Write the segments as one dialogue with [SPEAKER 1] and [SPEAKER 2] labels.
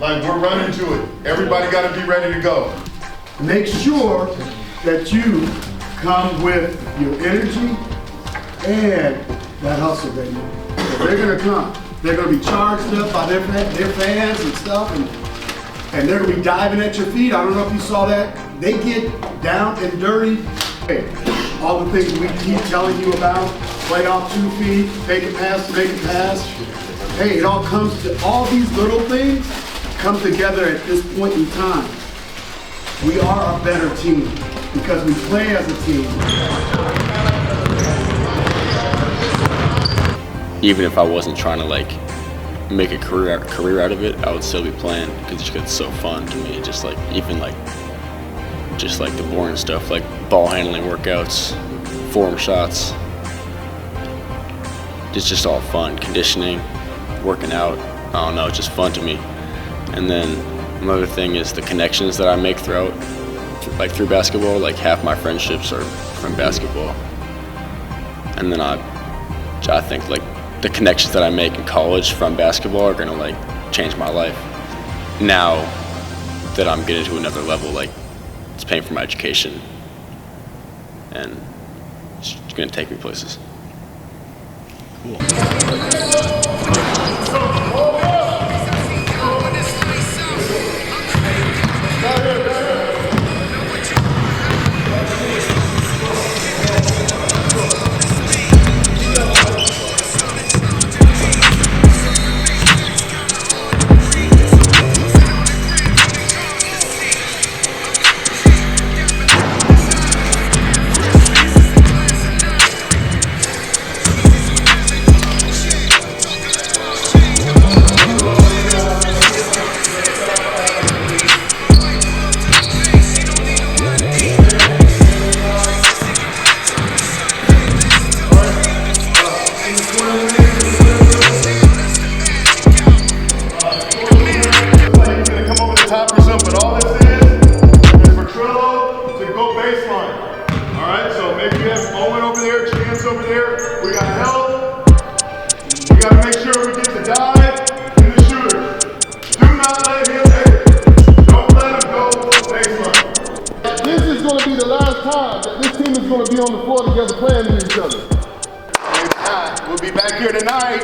[SPEAKER 1] Like, we're running to it. Everybody got to be ready to go.
[SPEAKER 2] Make sure that you come with your energy and that hustle, baby. They're gonna come. They're gonna be charged up by their fans and stuff, and they're gonna be diving at your feet. I don't know if you saw that. They get down and dirty. Hey, all the things we keep telling you about, play off 2 feet, take a pass, make a pass. Hey, it all comes to, all these little things come together at this point in time. We are a better team because we play as a team.
[SPEAKER 3] Even if I wasn't trying to like make a career out of it, I would still be playing because it's so fun to me. Just like the boring stuff like ball handling workouts, form shots. It's just all fun. Conditioning, working out. I don't know, it's just fun to me. And then another thing is the connections that I make through basketball. Like half my friendships are from basketball. And then I think like the connections that I make in college from basketball are gonna like change my life. Now that I'm getting to another level, like it's paying for my education and it's gonna take me places. Cool.
[SPEAKER 1] We'll be back here tonight.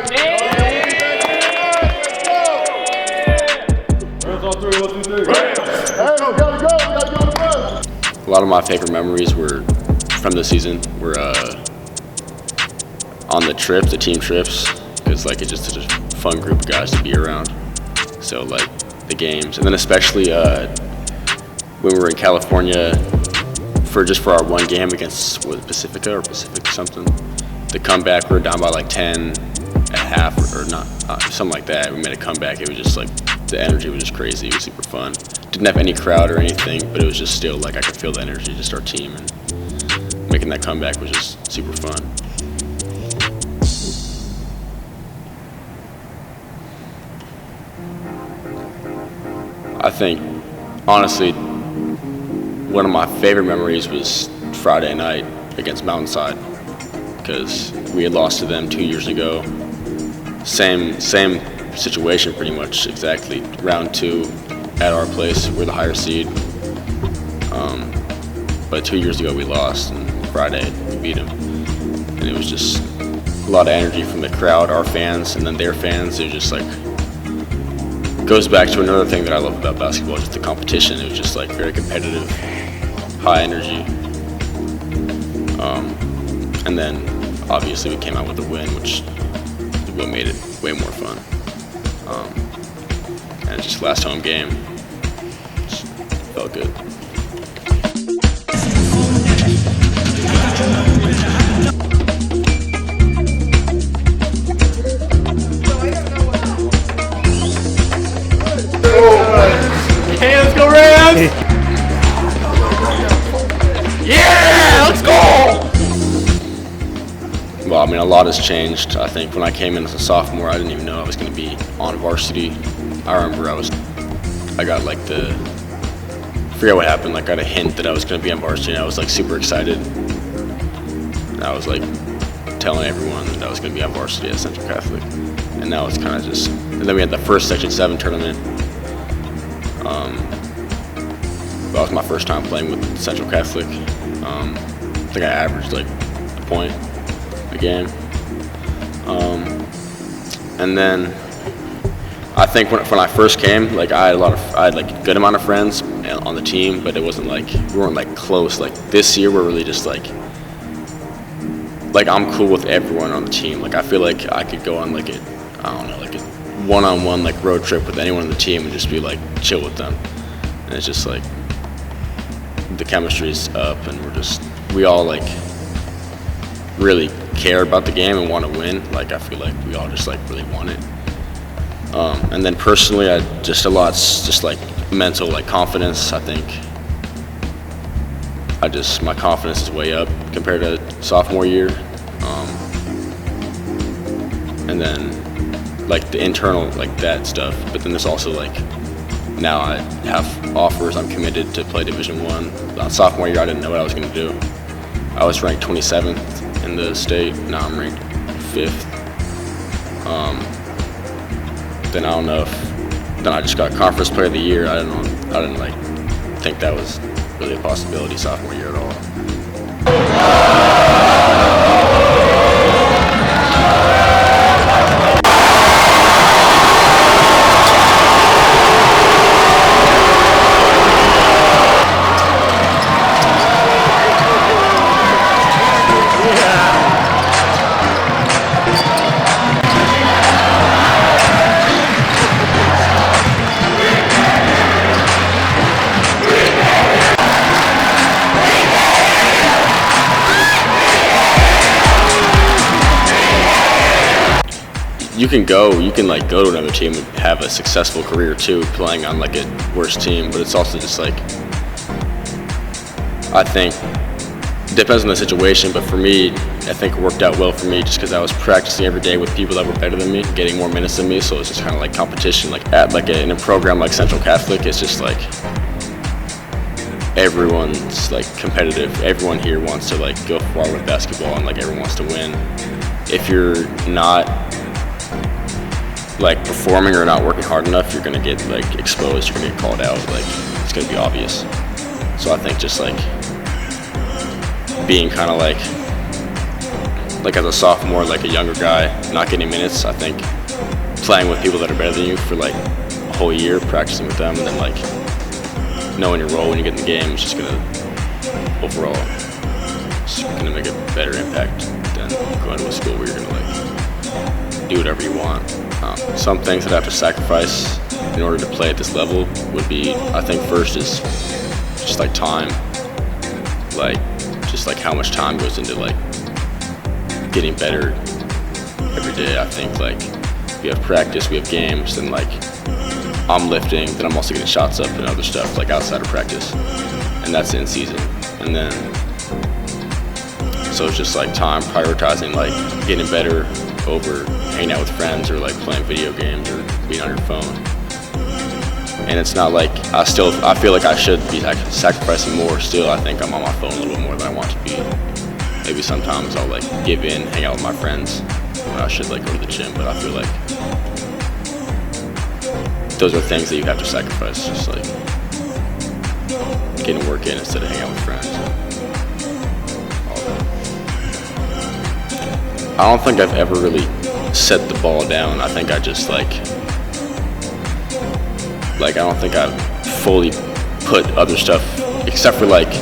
[SPEAKER 3] A lot of my favorite memories were from the season were on the trips, the team trips, because like it's just a fun group of guys to be around. So like the games, and then especially when we were in California for our one game against Pacifica or Pacific something. The comeback, we were down by like 10 at half or not, something like that. We made a comeback. It was just like the energy was just crazy. It was super fun. Didn't have any crowd or anything, but it was just still like I could feel the energy, just our team, and making that comeback was just super fun. I think, honestly, one of my favorite memories was Friday night against Mountainside, because we had lost to them 2 years ago. Same situation pretty much, exactly. Round 2 at our place, we're the higher seed. But 2 years ago we lost, and Friday we beat them. And it was just a lot of energy from the crowd, our fans, and then their fans. It was just like, goes back to another thing that I love about basketball, just the competition. It was just like very competitive, high energy. And then obviously we came out with a win, which is what made it way more fun. And just last home game, just felt good.
[SPEAKER 4] Hey, let's go Rams! Yeah, let's go!
[SPEAKER 3] Well, I mean, a lot has changed. I think when I came in as a sophomore, I didn't even know I was going to be on varsity. I remember I got like I forget what happened, like I got a hint that I was going to be on varsity, and I was like super excited. And I was like telling everyone that I was going to be on varsity at Central Catholic. And now it's kind of just, and then we had the first Section 7 tournament, That was my first time playing with Central Catholic. I think I averaged like a point a game. And then I think when I first came, like I had like a good amount of friends on the team, but it wasn't like we weren't like close. Like this year, we're really just like I'm cool with everyone on the team. Like I feel like I could go on like a one-on-one like road trip with anyone on the team and just be like chill with them. And it's just like the chemistry's up, and we all like really care about the game and want to win. Like I feel like we all just like really want it. And then personally, just like mental like confidence. I think my confidence is way up compared to sophomore year. And then like the internal like that stuff. But then there's also like now I have offers. I'm committed to play Division I. Sophomore year, I didn't know what I was going to do. I was ranked 27th in the state. Now I'm ranked 5th. Then I don't know if then I just got Conference Player of the Year. I didn't like think that was really a possibility sophomore year at all. You can go to another team and have a successful career too, playing on like a worse team. But it's also just like, I think, it depends on the situation. But for me, I think it worked out well for me just because I was practicing every day with people that were better than me, getting more minutes than me. So it's just kind of like competition. Like in a program like Central Catholic, it's just like everyone's like competitive. Everyone here wants to like go far with basketball, and like everyone wants to win. If you're not like performing or not working hard enough, you're gonna get like exposed, you're gonna get called out, like it's gonna be obvious. So I think just like being kind of like as a sophomore, like a younger guy, not getting minutes, I think playing with people that are better than you for like a whole year, practicing with them, and then like knowing your role when you get in the game is just gonna overall it's gonna make a better impact than going to a school where you're gonna like do whatever you want. Some things that I have to sacrifice in order to play at this level would be, I think first is just like time, like just like how much time goes into like getting better every day. I think like we have practice, we have games, and like I'm lifting, then I'm also getting shots up and other stuff like outside of practice, and that's in season. And then so it's just like time, prioritizing like getting better over hanging out with friends or like playing video games or being on your phone. And it's not like I feel like I should be like sacrificing more still. I think I'm on my phone a little bit more than I want to be. Maybe sometimes I'll like give in, hang out with my friends when I should like go to the gym, but I feel like those are things that you have to sacrifice, just like getting work in instead of hanging out with friends. I don't think I've ever really set the ball down. I think I just like I don't think I've fully put other stuff, except for like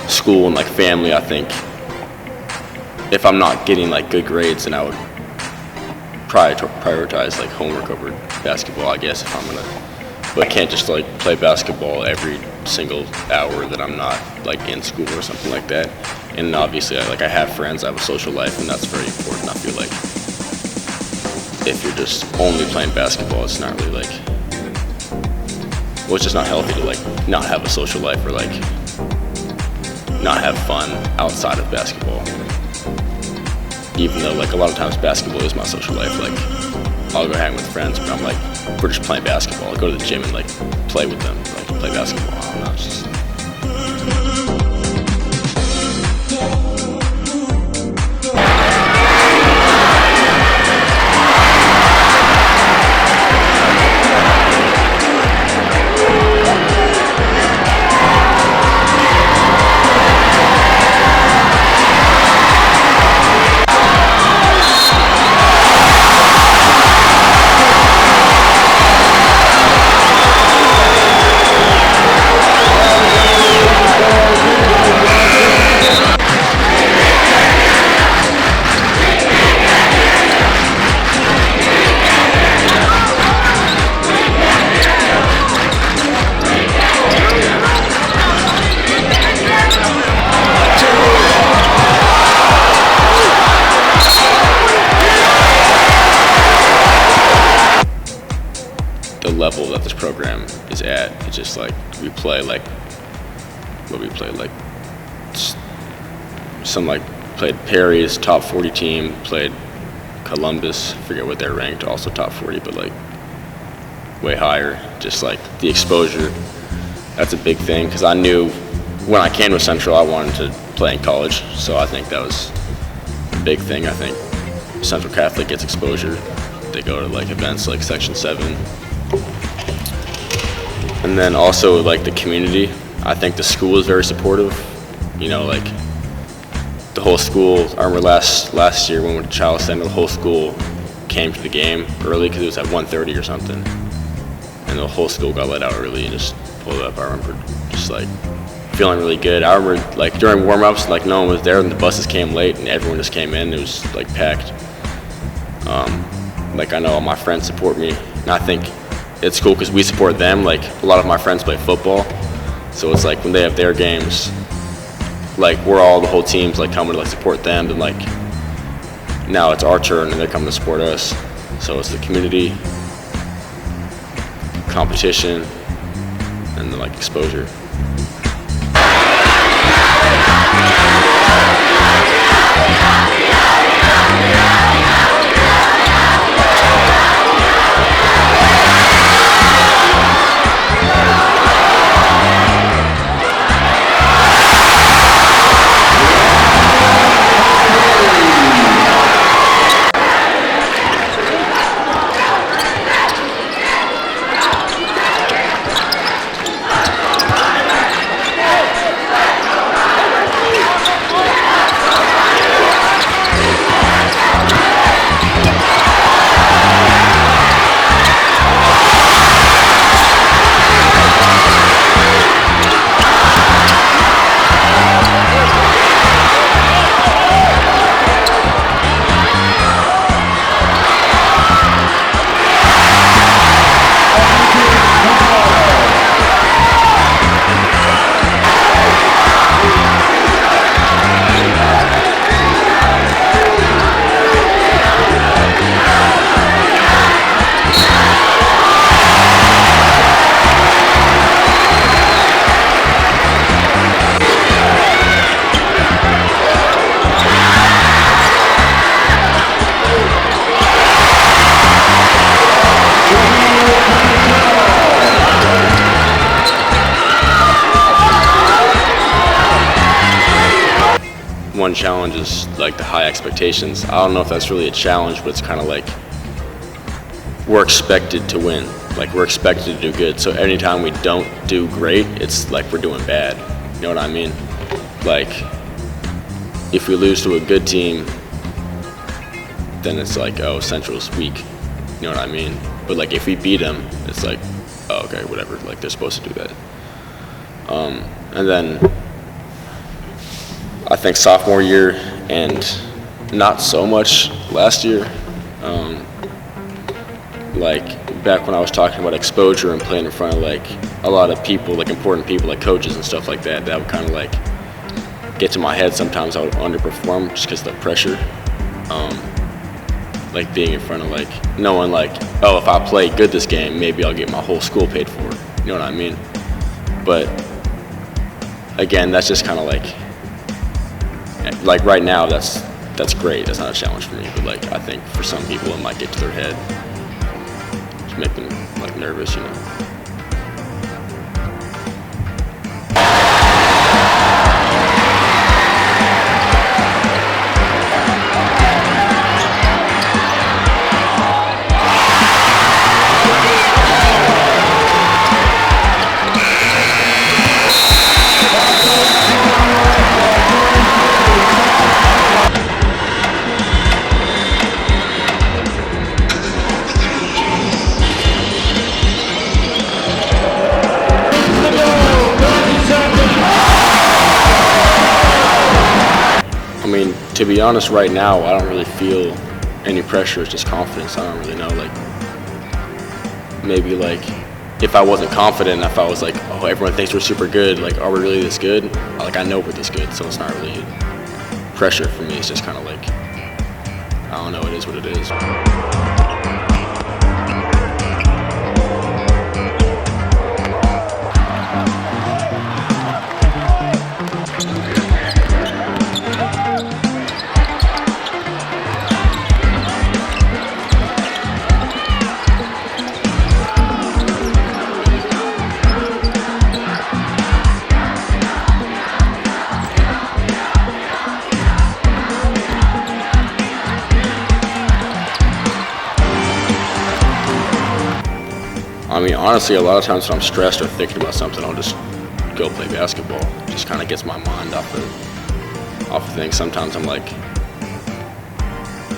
[SPEAKER 3] school and like family. I think if I'm not getting like good grades, then I would prioritize like homework over basketball, I guess, if I'm gonna. But I can't just like play basketball every single hour that I'm not like in school or something like that. And obviously, I have friends, I have a social life, and that's very important. I feel like if you're just only playing basketball, it's not really like, well, it's just not healthy to like not have a social life or like not have fun outside of basketball. Even though like a lot of times basketball is my social life. Like I'll go hang with friends, but I'm like, we're just playing basketball. I'll go to the gym and like play with them, like play basketball. I don't know, it's just. the level that this program is at. It's just like we play like what we play like some like played Perry's top 40 team, played Columbus, forget what they're ranked, also top 40, but like way higher. Just like the exposure, that's a big thing, because I knew when I came to Central I wanted to play in college, so I think that was a big thing. I think Central Catholic gets exposure. They go to like events like Section 7. And then also like the community. I think the school is very supportive. You know, like the whole school, I remember last year when we went to Child Center, the whole school came to the game early because it was at 1:30 or something. And the whole school got let out early and just pulled up. I remember just like feeling really good. I remember like during warm-ups, like no one was there and the buses came late and everyone just came in. It was like packed. Like I know all my friends support me, and I think it's cool because we support them. Like a lot of my friends play football, so it's like when they have their games, like we're all, the whole team's like coming to like support them, and like now it's our turn and they're coming to support us. So it's the community, competition, and the like exposure. One challenge is like the high expectations. I don't know if that's really a challenge, but it's kind of like we're expected to win. Like we're expected to do good. So anytime we don't do great, it's like we're doing bad. You know what I mean? Like if we lose to a good team, then it's like, oh, Central's weak. You know what I mean? But like if we beat them, it's like, oh, okay, whatever. Like they're supposed to do that. And then I think sophomore year and not so much last year. Like back when I was talking about exposure and playing in front of like a lot of people, like important people, like coaches and stuff like that, that would kind of like get to my head. Sometimes I would underperform just because of the pressure. Like being in front of like knowing like, oh, if I play good this game, maybe I'll get my whole school paid for. You know what I mean? But again, that's just kind of like right now, that's great. That's not a challenge for me. But like I think for some people, it might get to their head, just make them like nervous, you know. I mean, to be honest, right now, I don't really feel any pressure. It's just confidence. I don't really know. Like, maybe like if I wasn't confident, if I was like, oh, everyone thinks we're super good. Like, are we really this good? Like, I know we're this good, so it's not really pressure for me. It's just kind of like, I don't know. It is what it is. I mean, honestly, a lot of times when I'm stressed or thinking about something, I'll just go play basketball. Just kind of gets my mind off of things. Sometimes I'm like,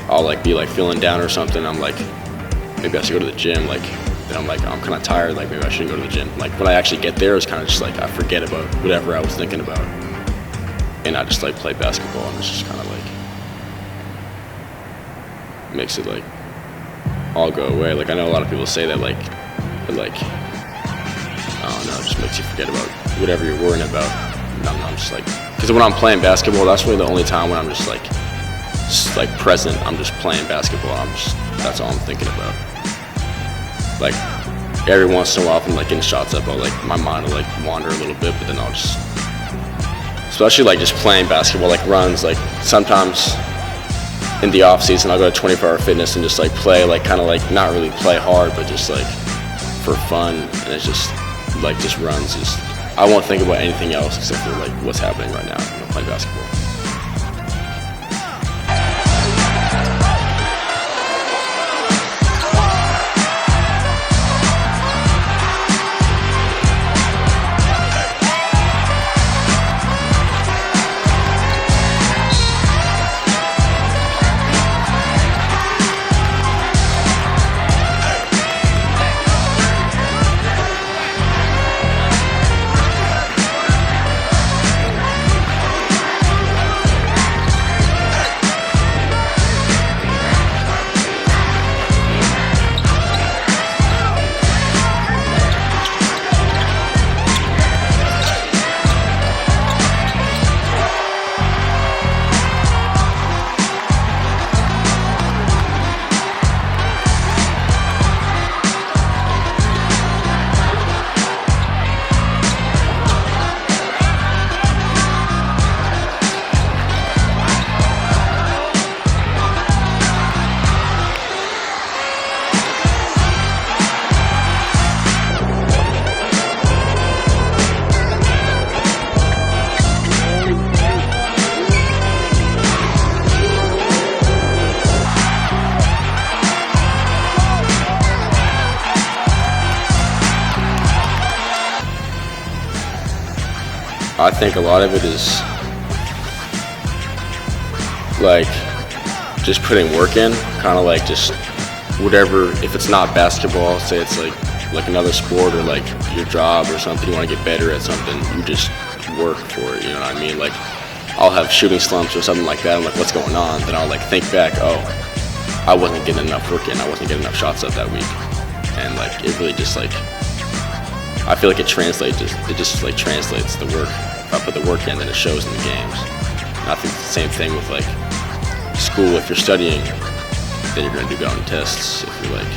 [SPEAKER 3] I'll like be like feeling down or something. I'm like, maybe I should go to the gym. Like, then I'm like, I'm kind of tired. Like, maybe I shouldn't go to the gym. Like, when I actually get there, it's kind of just like I forget about whatever I was thinking about, and I just like play basketball, and it's just kind of like makes it like all go away. Like, I know a lot of people say that like, but like, I don't know, it just makes you forget about whatever you're worrying about. And I'm just like, because when I'm playing basketball, that's really the only time when I'm just like present. I'm just playing basketball. That's all I'm thinking about. Like, every once in a while, if I'm like getting shots up, I'll like, my mind will like wander a little bit, but then I'll just, especially like just playing basketball, like runs, like sometimes in the off season, I'll go to 24-hour fitness and just like play, like kind of like not really play hard, but just like for fun. And it's just like just runs. Just I won't think about anything else except for like what's happening right now when I'm playing basketball. I think a lot of it is like just putting work in, kind of like just whatever. If it's not basketball, say it's like another sport or like your job or something, you want to get better at something, you just work for it, you know what I mean? Like, I'll have shooting slumps or something like that. I'm like, what's going on? Then I'll like think back, oh, I wasn't getting enough work in, I wasn't getting enough shots up that week. And like, it really just like, I feel like it just like translates the work. If I put the work in, then it shows in the games. And I think it's the same thing with like school. If you're studying, then you're going to do good on tests. If you're like,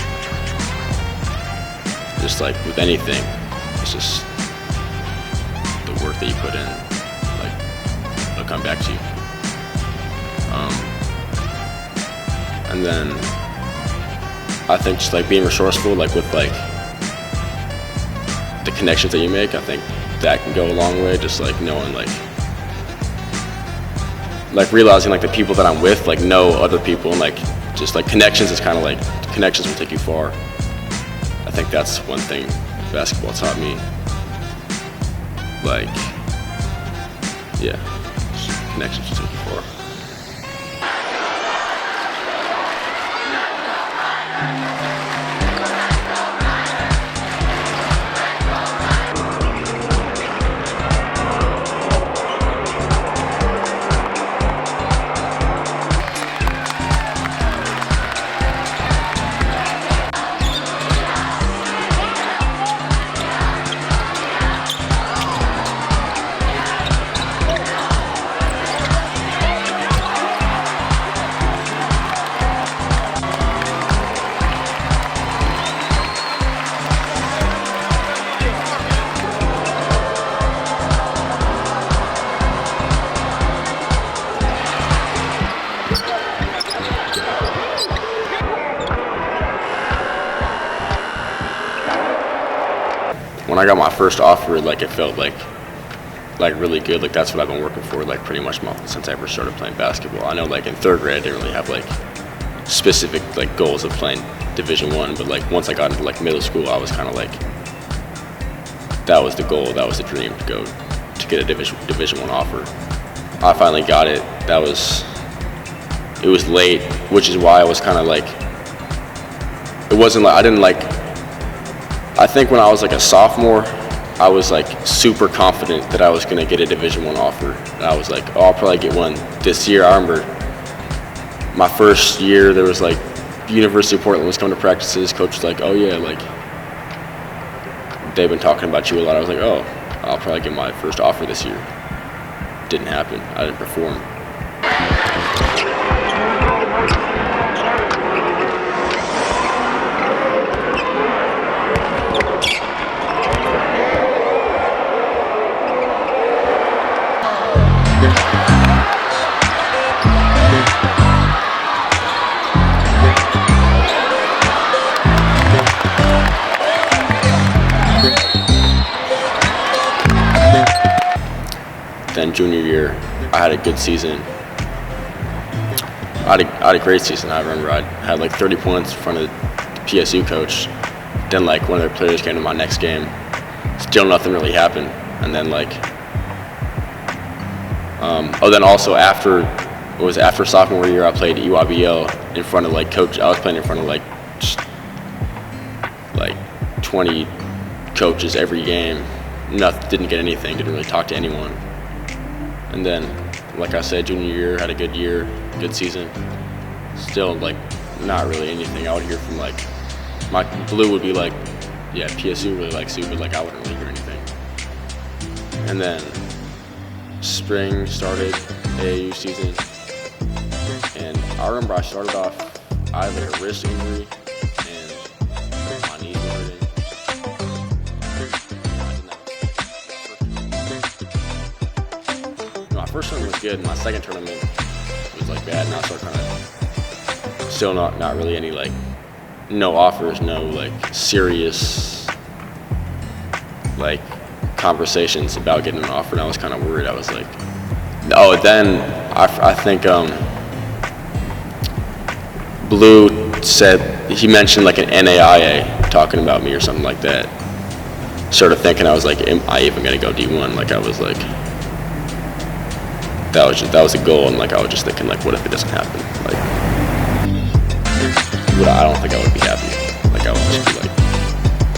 [SPEAKER 3] just like with anything, it's just the work that you put in, like, it'll come back to you. And then I think just like being resourceful, like with like the connections that you make, I think that can go a long way. Just like knowing like realizing like the people that I'm with like know other people, and like just like connections is kind of like, connections will take you far. I think that's one thing basketball taught me. Like, yeah, connections will take you far. When I got my first offer, like it felt like really good. Like that's what I've been working for, like pretty much since I ever started playing basketball. I know like in third grade I didn't really have like specific like goals of playing Division I. But like once I got into like middle school, I was kind of like, that was the goal, that was the dream, to get a Division I offer. I finally got it. It was late, which is why I was kind of like, it wasn't like, I think when I was like a sophomore, I was like super confident that I was gonna get a Division I offer. And I was like, oh, I'll probably get one this year. I remember my first year, there was like, University of Portland was coming to practices. Coach was like, oh yeah, like, they've been talking about you a lot. I was like, oh, I'll probably get my first offer this year. Didn't happen. I didn't perform. Then junior year, I had a good season. I had a great season. I remember I had like 30 points in front of the PSU coach. Then like one of their players came to my next game. Still nothing really happened. And then like, then also after sophomore year, I played EYBL in front of like coach. I was playing in front of like 20 coaches every game. Didn't get anything. Didn't really talk to anyone. And then, like I said, junior year, had a good year, good season. Still, like, not really anything. I would hear from, like, my blue would be like, yeah, PSU really likes you, but, like, I wouldn't really hear anything. And then spring started, AAU season. And I remember I started off, I had, like, a wrist injury, and my knees were hurting. My first tournament was good. My second tournament was like bad, and I started kind of still not really any like no offers, no like serious like conversations about getting an offer. And I was kind of worried. I was like, oh, then I think Blue said he mentioned like an NAIA talking about me or something like that. Sort of thinking I was like, am I even gonna go D1? Like I was like. That was a goal, and like I was just thinking, like, what if it doesn't happen? Like, I don't think I would be happy. Like, I would just be like,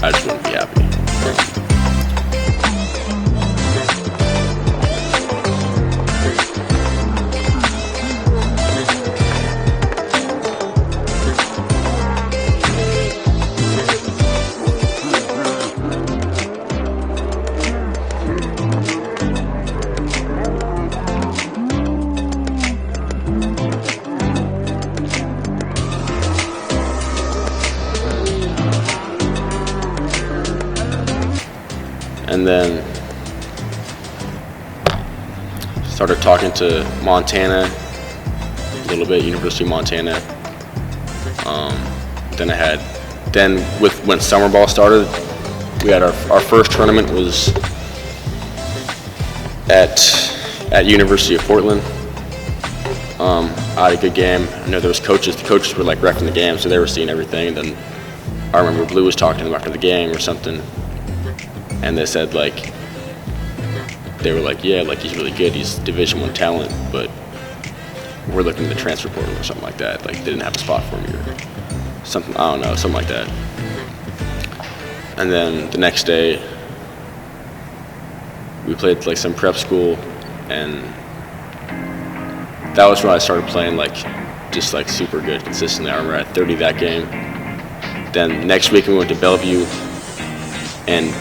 [SPEAKER 3] I just wouldn't be happy. And then started talking to Montana a little bit, University of Montana. Then when summer ball started, we had our first tournament was at University of Portland. I had a good game. I know there was coaches. The coaches were like wrecking the game, so they were seeing everything. Then I remember Blue was talking to them after the game or something. And they said they were like, yeah, like he's really good. He's Division I talent, but we're looking at the transfer portal or something like that. Like they didn't have a spot for me or something. I don't know, something like that. And then the next day, we played like some prep school, and that was when I started playing like just like super good consistently. I remember I had 30 that game. Then next week we went to Bellevue, and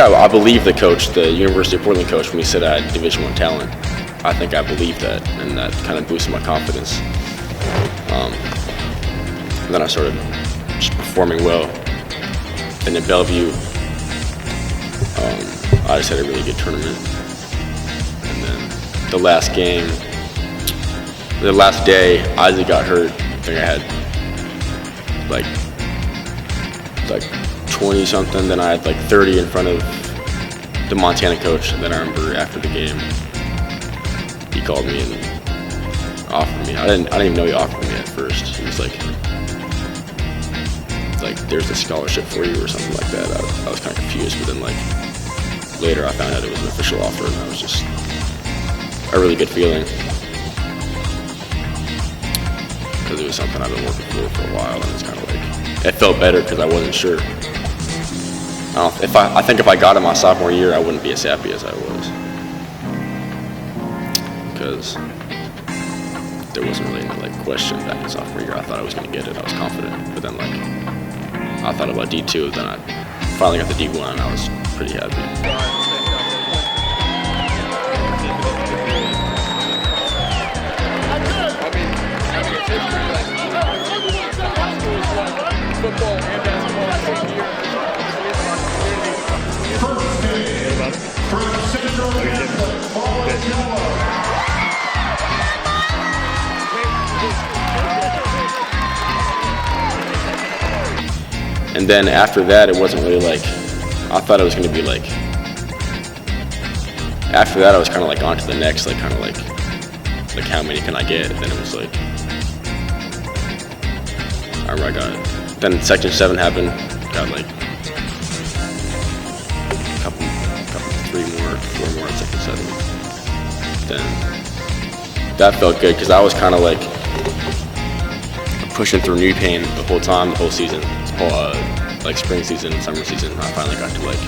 [SPEAKER 3] I believe the coach, the University of Portland coach, when he said I had Division I talent. I think I believed that, and that kind of boosted my confidence. And then I started just performing well. And in Bellevue, I just had a really good tournament. And then the last game, the last day, Isaac got hurt. I think I had like 20 something, then I had like 30 in front of the Montana coach. And then I remember after the game, he called me and offered me. I didn't even know he offered me at first. He was like, there's a scholarship for you or something like that. I was kind of confused, but then like later I found out it was an official offer, and that was just a really good feeling because it was something I've been working for a while, and it's kind of like it felt better because I wasn't sure. I think if I got it my sophomore year, I wouldn't be as happy as I was because there wasn't really any like question back in sophomore year. I thought I was going to get it. I was confident, but then like I thought about D2, then I finally got the D1, and I was pretty happy.
[SPEAKER 4] Football and basketball the same year.
[SPEAKER 3] And then after that, it wasn't really like, I thought it was going to be like, after that I was kind of like on to the next, like kind of like how many can I get? And then it was like, I remember I got it. Then Section 7 happened, got like a couple, 4 more in Section 7. Then that felt good because I was kind of like pushing through knee pain the whole time, the whole season, like spring season, summer season. I finally got to like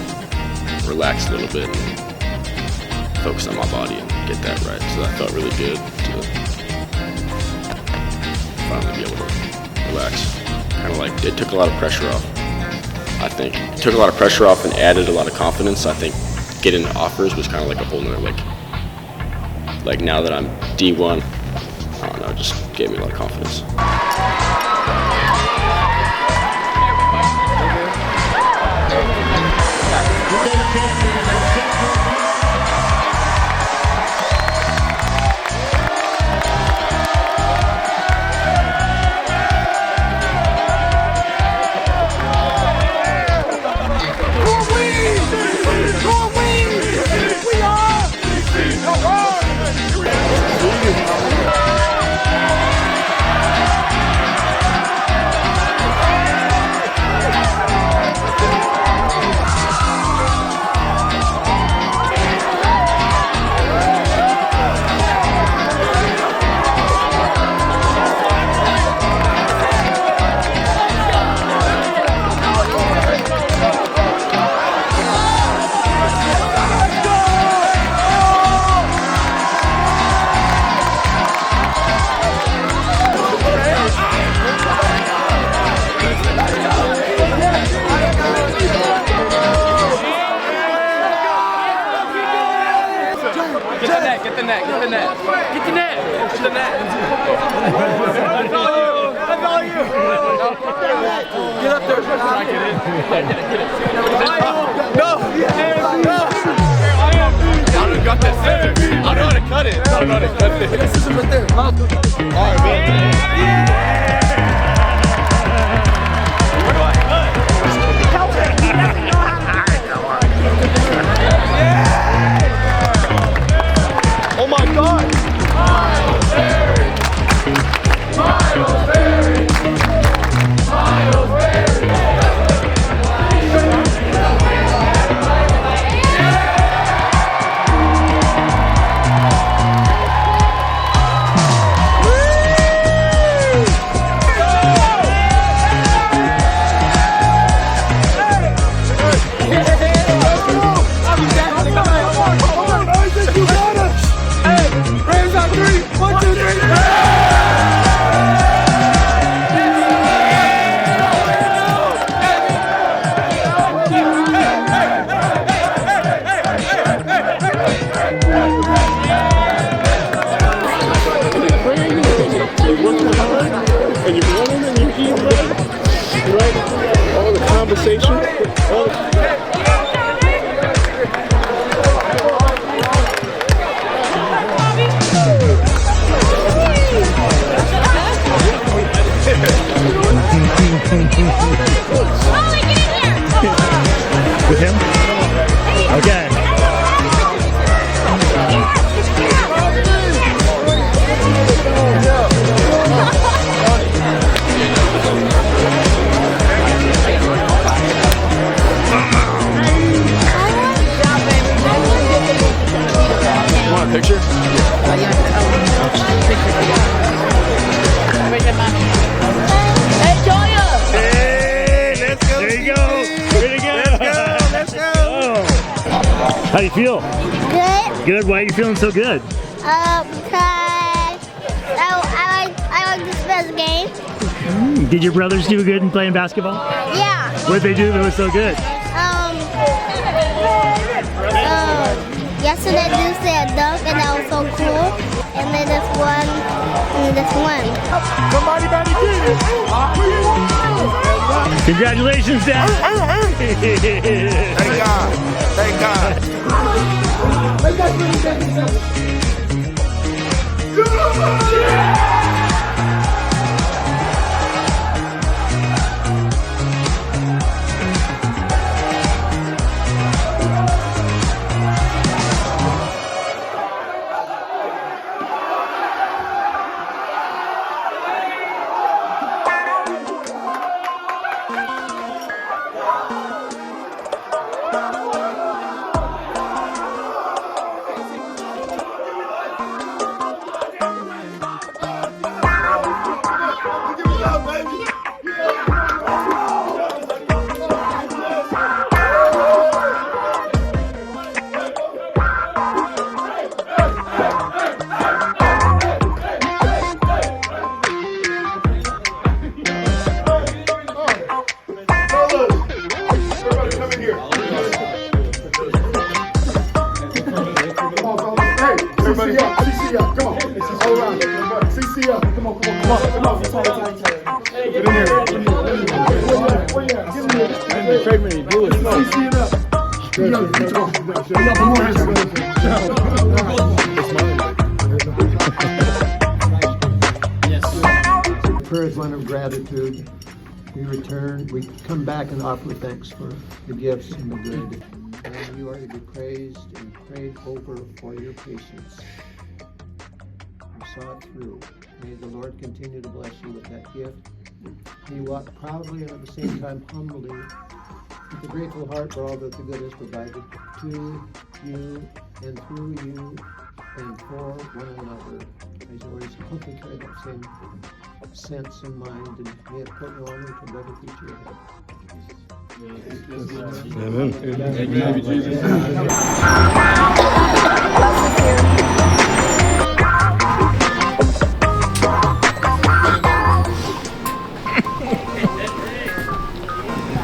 [SPEAKER 3] relax a little bit and focus on my body and get that right. So that felt really good to finally be able to relax. Kind of like it took a lot of pressure off. I think it took a lot of pressure off and added a lot of confidence. I think getting offers was kind of like a whole nother like now that I'm D1, I don't know, it just gave me a lot of confidence.
[SPEAKER 4] Get the net. Get the net. That's all you. Get up there. I get it. No. I don't got that scissors. I know how to cut it. I don't know how to cut it. That scissors right there. All right, man. Oh my God! Miles Berry!
[SPEAKER 5] And you're running and you're eating right? All the conversation, all the... With him? Okay.
[SPEAKER 6] feel?
[SPEAKER 7] Good.
[SPEAKER 6] Good. Why are you feeling so good?
[SPEAKER 7] Because I like this best game.
[SPEAKER 6] Did your brothers do good in playing basketball?
[SPEAKER 7] Yeah.
[SPEAKER 6] What did they do that was so good?
[SPEAKER 7] Yesterday they said a dunk and that was so cool. And then this one, and then this one.
[SPEAKER 5] Somebody better get it.
[SPEAKER 6] Congratulations, Dad.
[SPEAKER 5] Thank God. Thank God.
[SPEAKER 2] CC up, CC up, come on. All around. CC up, come on. Get in here. Where you at? Get in here.
[SPEAKER 5] Trade me, do it slow.
[SPEAKER 2] CC it up.
[SPEAKER 8] Prayer is one of gratitude. We come back and offer thanks for the gifts and the good. And you are to be praised and prayed over for your patience. You saw it through. May the Lord continue to bless you with that gift. May you walk proudly and at the same time humbly with a grateful heart for all that the good is provided to you and through you and for one another. As you always hopefully carry that same sense in mind, and may it put you on into a better future ahead.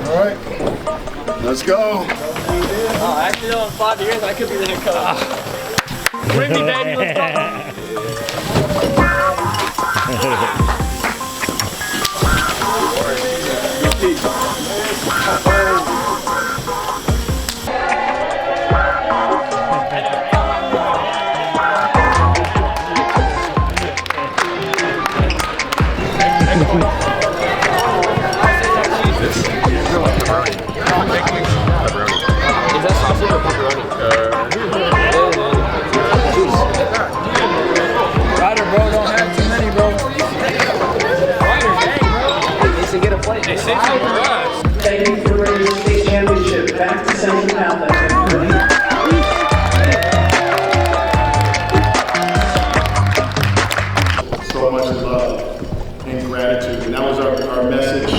[SPEAKER 1] All right, let's go.
[SPEAKER 4] Actually, in 5 years, I could be the head coach. Bring me, baby. Let's go. Is that sausage or pepperoni? Ryder, bro, don't have too many, bro. Ryder, dang, bro. They should get a plate. They saved some for us.
[SPEAKER 9] Thank you for bringing the state championship back to Central Catholic.
[SPEAKER 1] So much love and gratitude. And that was our message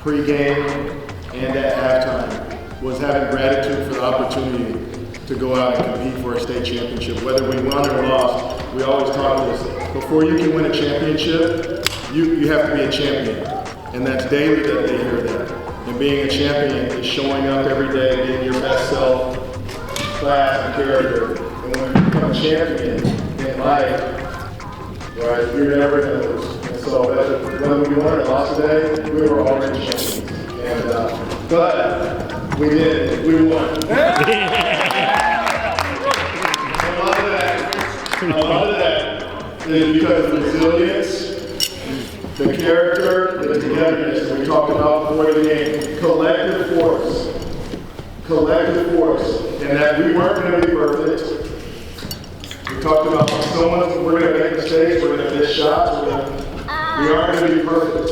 [SPEAKER 1] pre-game and at halftime, was having gratitude for the opportunity to go out and compete for a state championship. Whether we won or lost, we always talk this. Before you can win a championship, you have to be a champion. And that's daily that they hear that. And being a champion is showing up every day, being your best self, class, and character. And when you become a champion in life, right, you're never going to lose. And so whether we won or lost today, we were already champions. And, but we did. We won. A lot of that is because of resilience, the character, the togetherness that we talked about before the game, collective force, and that we weren't going to be perfect. We talked about we're going to make mistakes, we're going to miss shots, we aren't going to be perfect.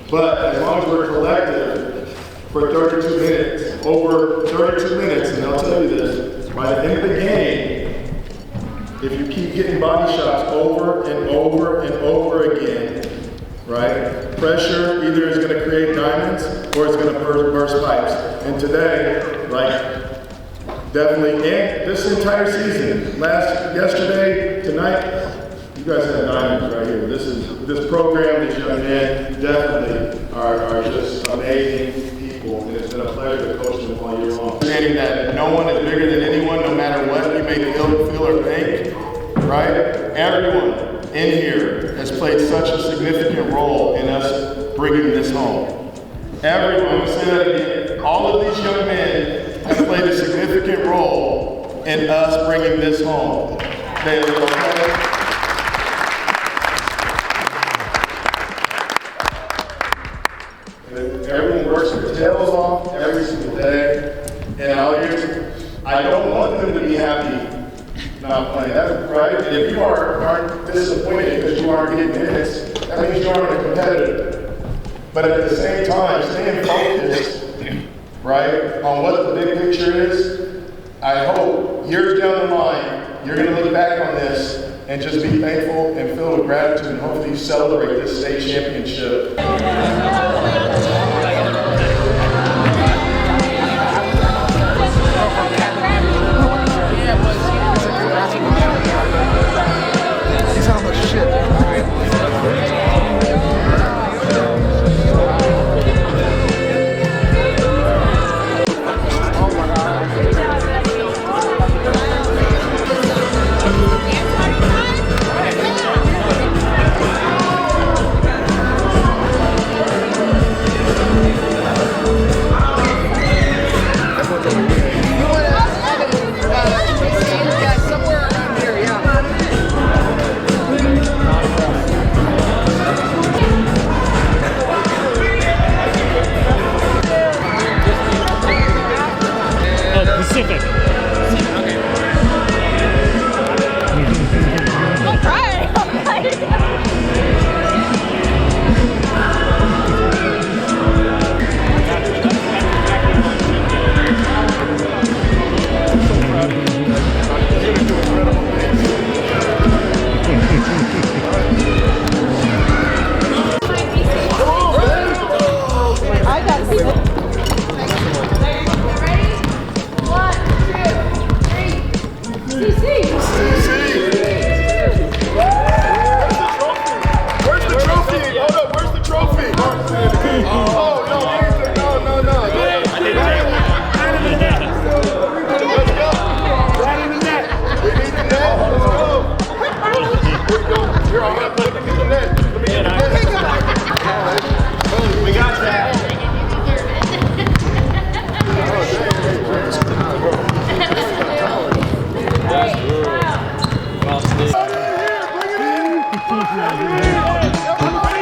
[SPEAKER 1] But as long as we're collective for 32 minutes, over 32 minutes, and I'll tell you this, by the end of the game, if you keep getting body shots over and over and over again, right? Pressure either is going to create diamonds or it's going to burst pipes. And today, like, definitely, and this entire season, yesterday, tonight, you guys have diamonds right here. This program, these young men, definitely are just amazing people, and it's been a pleasure to coach them all year long. Understanding that no one is bigger than anyone, no matter what you may feel or think, right? Everyone in here has played such a significant role in us bringing this home. Everyone, say that again, all of these young men have played a significant role in us bringing this home. Everyone works their tails off every single day, and I don't want them to be happy not playing. That's right. And if you aren't disappointed because you aren't getting minutes, that means you aren't a competitor. But at the same time, staying focused, right, on what the big picture is. I hope years down the line, you're going to look back on this and just be thankful and filled with gratitude, and hopefully you celebrate this state championship.
[SPEAKER 6] Pacific.
[SPEAKER 7] Don't try.
[SPEAKER 10] I got people.
[SPEAKER 1] We got that.
[SPEAKER 5] Bring it in!